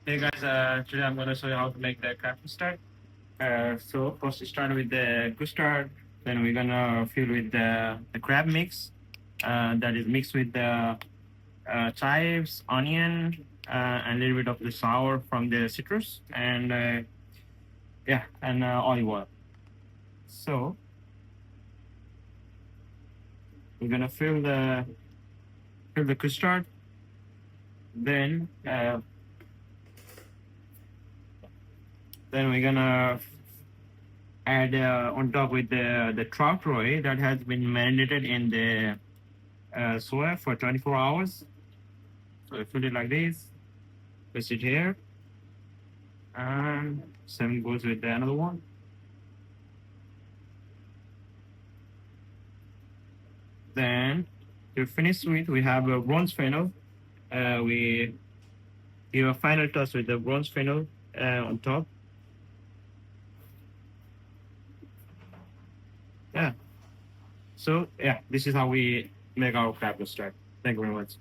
Hey guys, today I'm going to show you how to make the crab custard. So first we start with the custard, then we're gonna fill with the crab mix that is mixed with the chives, onion, and a little bit of the sour from the citrus, and yeah, and olive oil. So we're gonna fill the custard, then then we're gonna add on top with the trout roe that has been marinated in the soya for 24 hours. So I fill it like this, place it here, and same goes with the another one. Then to finish with, we have a bronze fennel. We give a final toss with the bronze fennel on top. Yeah. So yeah, this is how we make our crab custard. Thank you very much.